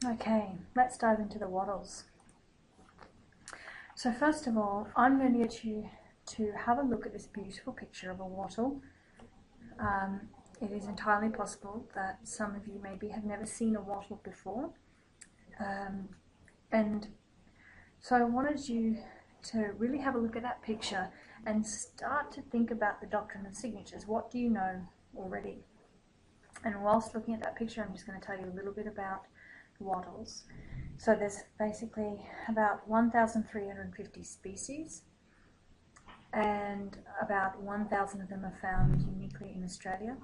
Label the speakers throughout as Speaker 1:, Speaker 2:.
Speaker 1: Okay, let's dive into the wattles. So first of all, I'm going to get you to have a look at this beautiful picture of a wattle. It is entirely possible that some of you maybe have never seen a wattle before. And so I wanted you to really have a look at that picture and start to think about the doctrine of signatures. What do you know already? And whilst looking at that picture, I'm just going to tell you a little bit about wattles. So there's basically about 1,350 species, and about 1,000 of them are found uniquely in Australia.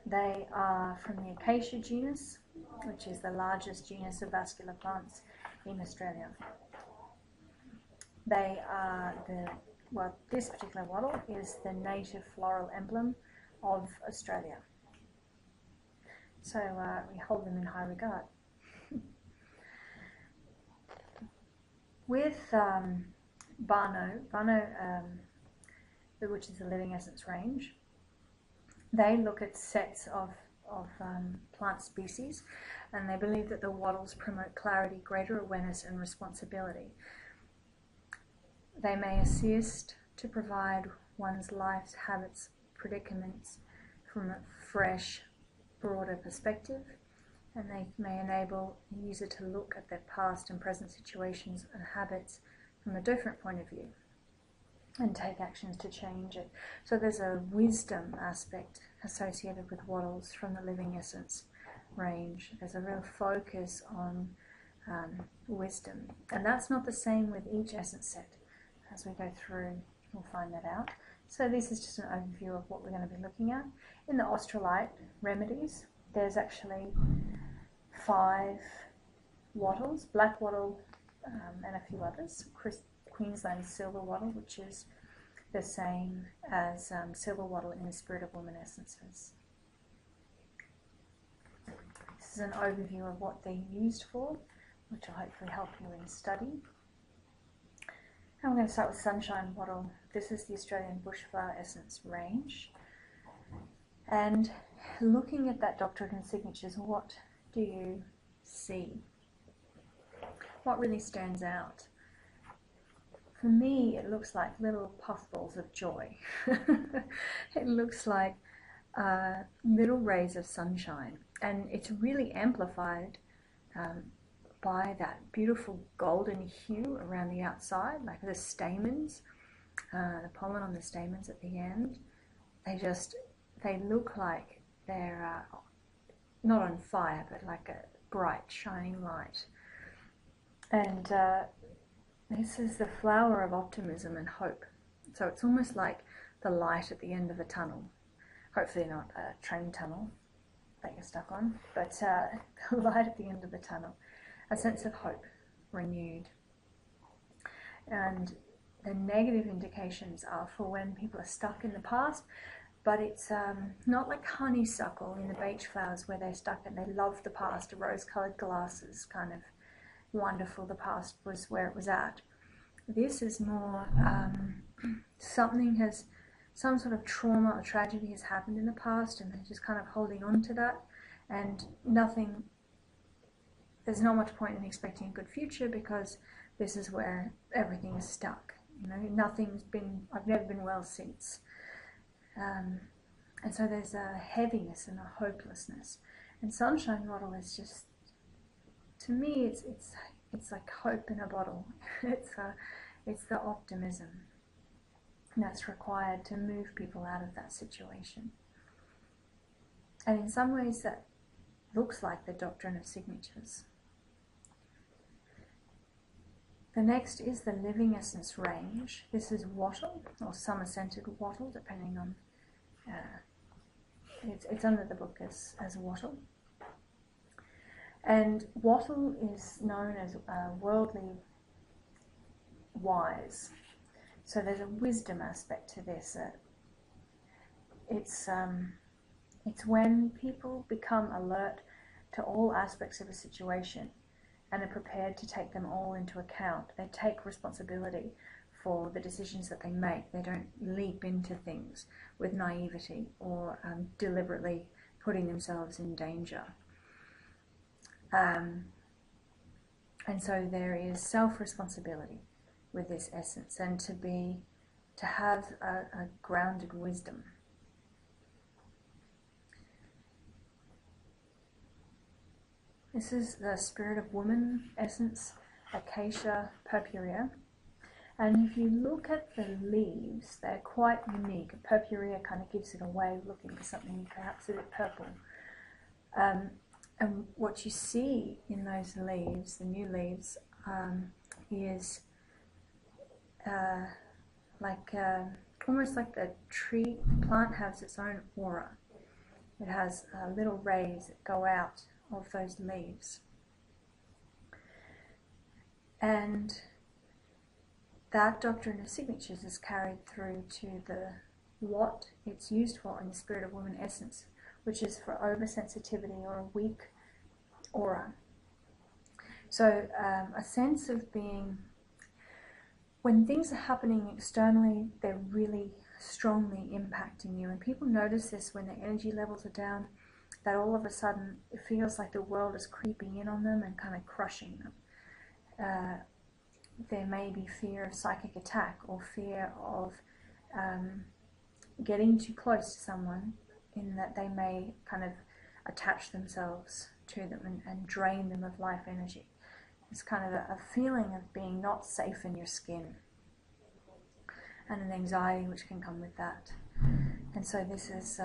Speaker 1: They are from the acacia genus, which is the largest genus of vascular plants in Australia. They are this particular wattle is the native floral emblem of Australia. So we hold them in high regard. With Barno, which is the Living Essence range, they look at sets of plant species, and they believe that the wattles promote clarity, greater awareness and responsibility. They may assist to provide one's life's habits, predicaments from a fresh, broader perspective, and they may enable the user to look at their past and present situations and habits from a different point of view and take actions to change it. So there's a wisdom aspect associated with wattles from the Living Essence range. There's a real focus on wisdom, and that's not the same with each essence set. As we go through, we'll find that out. So this is just an overview of what we're going to be looking at. In the Australite remedies, there's actually 5 wattles: black wattle and a few others. Queensland silver wattle, which is the same as silver wattle in the Spirit of Woman essences. This is an overview of what they're used for, which will hopefully help you in study. And we're going to start with Sunshine Wattle. This is the Australian Bushflower Essence range. And looking at that doctrine and signatures, what do you see? What really stands out? For me, it looks like little puffballs of joy. It looks like little rays of sunshine, and it's really amplified by that beautiful golden hue around the outside, like the stamens, the pollen on the stamens at the end. They look like they're not on fire, but like a bright, shining light. And this is the flower of optimism and hope. So it's almost like the light at the end of a tunnel. Hopefully not a train tunnel that you're stuck on, but the light at the end of the tunnel. A sense of hope renewed. And the negative indications are for when people are stuck in the past, but it's not like honeysuckle in the beach flowers where they're stuck and they love the past, rose-coloured glasses, kind of wonderful, the past was where it was at. This is more some sort of trauma or tragedy has happened in the past, and they're just kind of holding on to that, and there's not much point in expecting a good future because this is where everything is stuck. You know, I've never been well since. And so there's a heaviness and a hopelessness. And Sunshine Wattle is just, to me, it's like hope in a bottle. It's the optimism that's required to move people out of that situation. And in some ways that looks like the doctrine of signatures. The next is the Living Essence range. This is wattle, or summer-scented wattle, depending on, it's under the book as wattle. And wattle is known as worldly wise. So there's a wisdom aspect to this. It's when people become alert to all aspects of a situation and are prepared to take them all into account. They take responsibility for the decisions that they make. They don't leap into things with naivety or deliberately putting themselves in danger. And so there is self-responsibility with this essence, and to have a grounded wisdom. This is the Spirit of Woman essence, Acacia purpurea. And if you look at the leaves, they're quite unique. Purpurea kind of gives it away, looking for something perhaps a bit purple. And what you see in those leaves, the new leaves, is almost like the plant has its own aura. It has little rays that go out of those leaves. And that doctrine of signatures is carried through to what it's used for in the Spirit of Woman essence, which is for oversensitivity or a weak aura. So a sense of being, when things are happening externally, they're really strongly impacting you. And people notice this when their energy levels are down, that all of a sudden it feels like the world is creeping in on them and kind of crushing them. There may be fear of psychic attack or fear of getting too close to someone, in that they may kind of attach themselves to them and drain them of life energy. It's kind of a feeling of being not safe in your skin, and an anxiety which can come with that. And so this is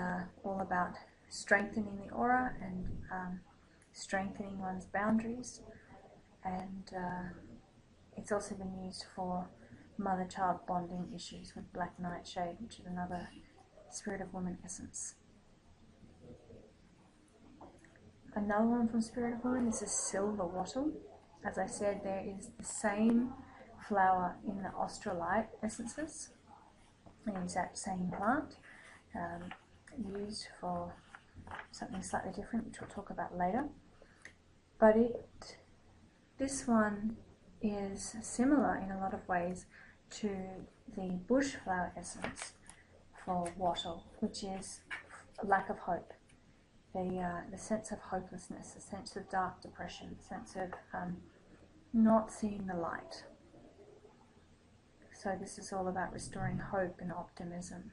Speaker 1: all about strengthening the aura and strengthening one's boundaries. And it's also been used for mother-child bonding issues with Black Nightshade, which is another Spirit of Woman essence. Another one from Spirit of Woman is a silver wattle. As I said, there is the same flower in the Australite essences, the exact same plant, used for something slightly different, which we'll talk about later. But this one is similar in a lot of ways to the bush flower essence for wattle, which is lack of hope. The sense of hopelessness, the sense of dark depression, the sense of not seeing the light. So this is all about restoring hope and optimism.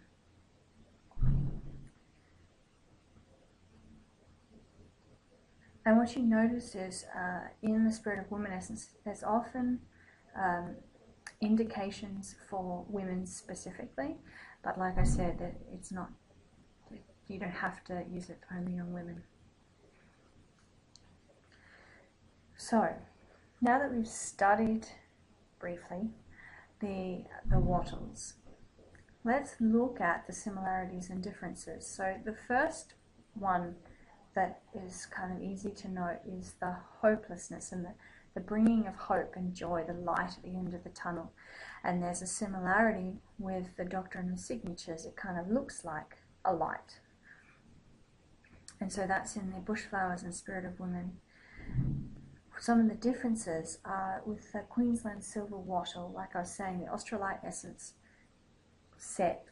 Speaker 1: And what you notice is in the Spirit of Woman essence, there's often indications for women specifically, but like I said, that it's not, you don't have to use it only on women. So, now that we've studied briefly the wattles, let's look at the similarities and differences. So the first one that is kind of easy to note is the hopelessness and the bringing of hope and joy, the light at the end of the tunnel. And there's a similarity with the doctrine of signatures. It kind of looks like a light. And so that's in the bush flowers and Spirit of Woman. Some of the differences are with the Queensland silver wattle, like I was saying, the Australite essence set,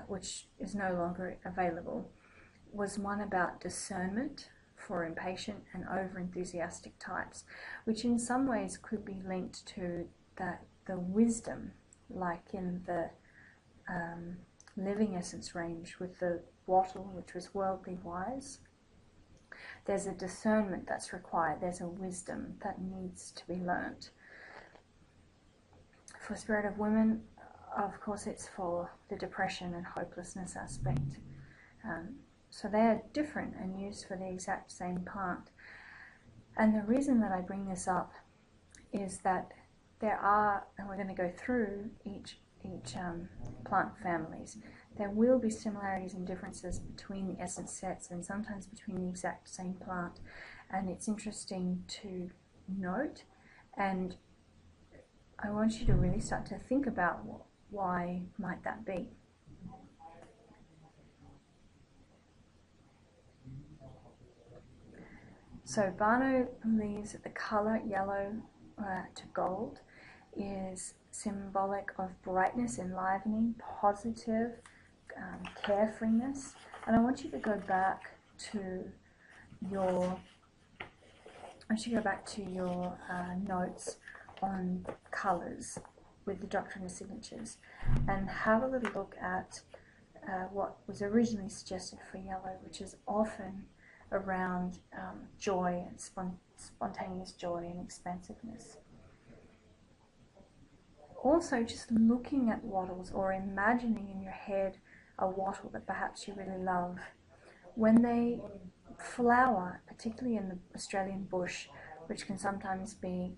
Speaker 1: which is no longer available, was one about discernment for impatient and over-enthusiastic types, which in some ways could be linked to the wisdom, like in the living essence range with the wattle, which was worldly wise. There's a discernment that's required, there's a wisdom that needs to be learnt. For Spirit of Women, of course, it's for the depression and hopelessness aspect. So they are different and used for the exact same plant. And the reason that I bring this up is that there are, and we're going to go through each plant families, there will be similarities and differences between the essence sets and sometimes between the exact same plant. And it's interesting to note, and I want you to really start to think about why might that be. So Barno believes that the colour yellow to gold is symbolic of brightness, enlivening, positive, carefreeness. And I want you to go back to your I should go back to your notes on colours with the doctrine of signatures and have a little look at what was originally suggested for yellow, which is often around joy and spontaneous joy and expansiveness. Also, just looking at wattles or imagining in your head a wattle that perhaps you really love, when they flower, particularly in the Australian bush, which can sometimes be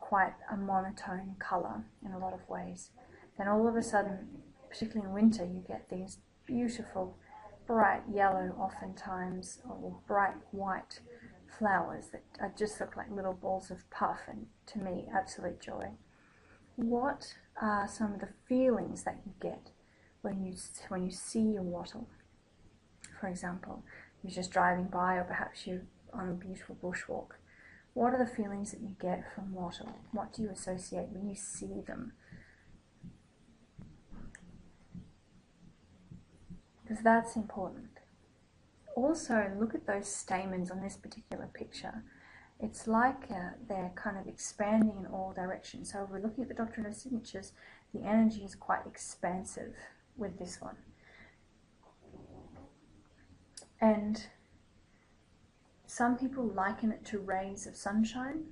Speaker 1: quite a monotone colour in a lot of ways, then all of a sudden, particularly in winter, you get these beautiful bright yellow oftentimes, or bright white flowers that just look like little balls of puff, and to me, absolute joy. What are some of the feelings that you get when you see a wattle? For example, you're just driving by, or perhaps you're on a beautiful bushwalk. What are the feelings that you get from wattle? What do you associate when you see them? Because that's important. Also, look at those stamens on this particular picture. It's like they're kind of expanding in all directions. So if we're looking at the doctrine of signatures, the energy is quite expansive with this one. And some people liken it to rays of sunshine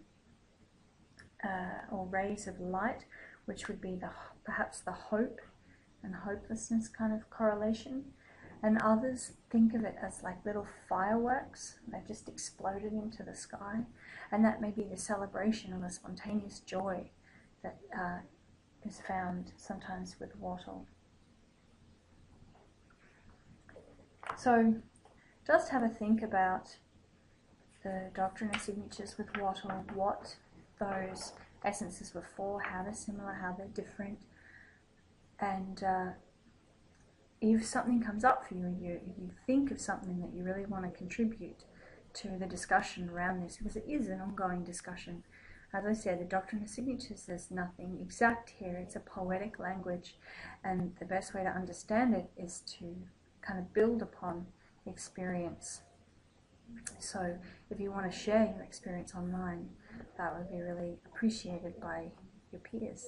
Speaker 1: or rays of light, which would be perhaps the hope and hopelessness kind of correlation. And others think of it as like little fireworks. They've just exploded into the sky. And that may be the celebration or the spontaneous joy that is found sometimes with wattle. So just have a think about the doctrine of signatures with wattle, what those essences were for, how they're similar, how they're different. And if something comes up for you and you think of something that you really want to contribute to the discussion around this, because it is an ongoing discussion. As I said, the doctrine of signatures, there's nothing exact here. It's a poetic language, and the best way to understand it is to kind of build upon experience. So if you want to share your experience online, that would be really appreciated by your peers.